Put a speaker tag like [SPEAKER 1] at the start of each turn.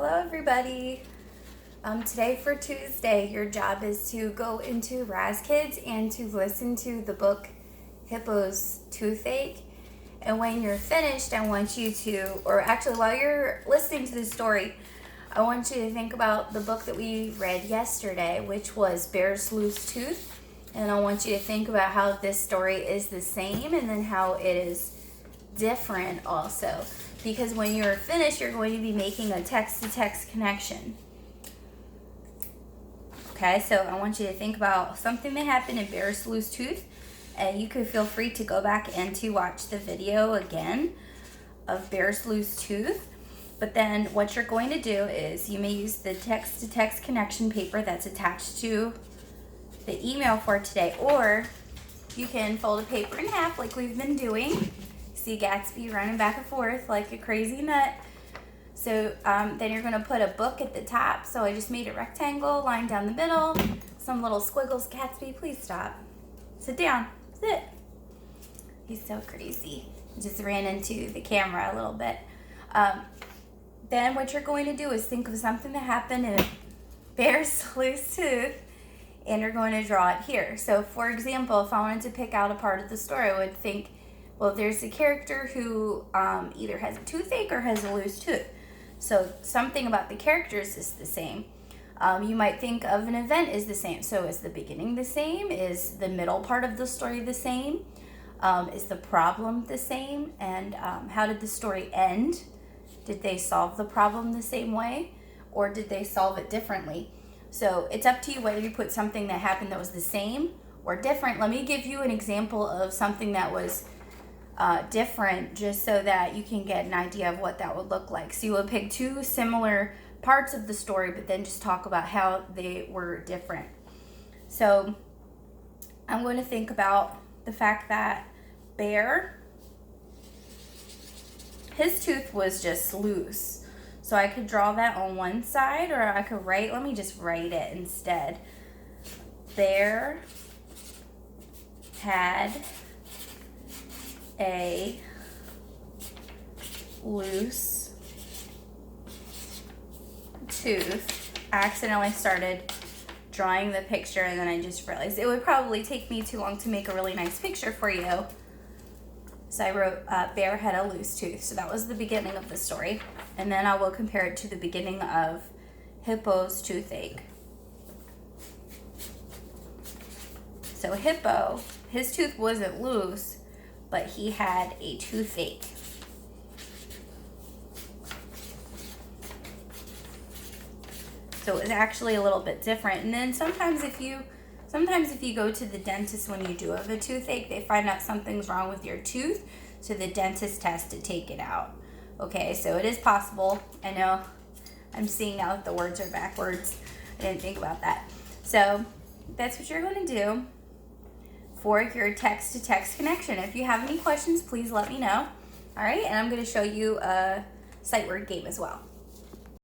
[SPEAKER 1] Hello everybody. Today for Tuesday, your job is to go into Raz Kids and to listen to the book Hippo's Toothache. And when you're finished, I want you to, or actually while you're listening to the story, I want you to think about the book that we read yesterday, which was Bear's Loose Tooth. And I want you to think about how this story is the same and then how it is different also. Because when you're finished, you're going to be making a text-to-text connection. Okay, so I want you to think about something that happened in Bear's Loose Tooth. And you could feel free to go back and to watch the video again of Bear's Loose Tooth. But then what you're going to do is you may use the text-to-text connection paper that's attached to the email for today. Or you can fold a paper in half like we've been doing. See Gatsby running back and forth like a crazy nut. So then you're going to put a book at the top. So I just made a rectangle, line down the middle, some little squiggles. Gatsby, please stop. Sit down. Sit. He's so crazy. Just ran into the camera a little bit. Then what you're going to do is think of something that happened in Bear's Loose Tooth, and you're going to draw it here. So for example, if I wanted to pick out a part of the story, I would think, well, there's a character who either has a toothache or has a loose tooth. So something about the characters is the same. You might think of an event is the same. So is the beginning the same? Is the middle part of the story the same? Is the problem the same? And how did the story end? Did they solve the problem the same way? Or did they solve it differently? So it's up to you whether you put something that happened that was the same or different. Let me give you an example of something that was different, just so that you can get an idea of what that would look like. So you would pick two similar parts of the story, but then just talk about how they were different. So I'm going to think about the fact that Bear, his tooth was just loose. So I could draw that on one side, or I could write, let me just write it instead. Bear had a loose tooth. I accidentally started drawing the picture and then I just realized it would probably take me too long to make a really nice picture for you. So I wrote Bear had a loose tooth. So that was the beginning of the story. And then I will compare it to the beginning of Hippo's toothache. So Hippo, his tooth wasn't loose, but he had a toothache. So it was actually a little bit different. And then sometimes if you go to the dentist when you do have a toothache, they find out something's wrong with your tooth, so the dentist has to take it out. Okay, so it is possible. I know I'm seeing now that the words are backwards. I didn't think about that. So that's what you're going to do for your text-to-text connection. If you have any questions, please let me know. All right, and I'm going to show you a sight word game as well.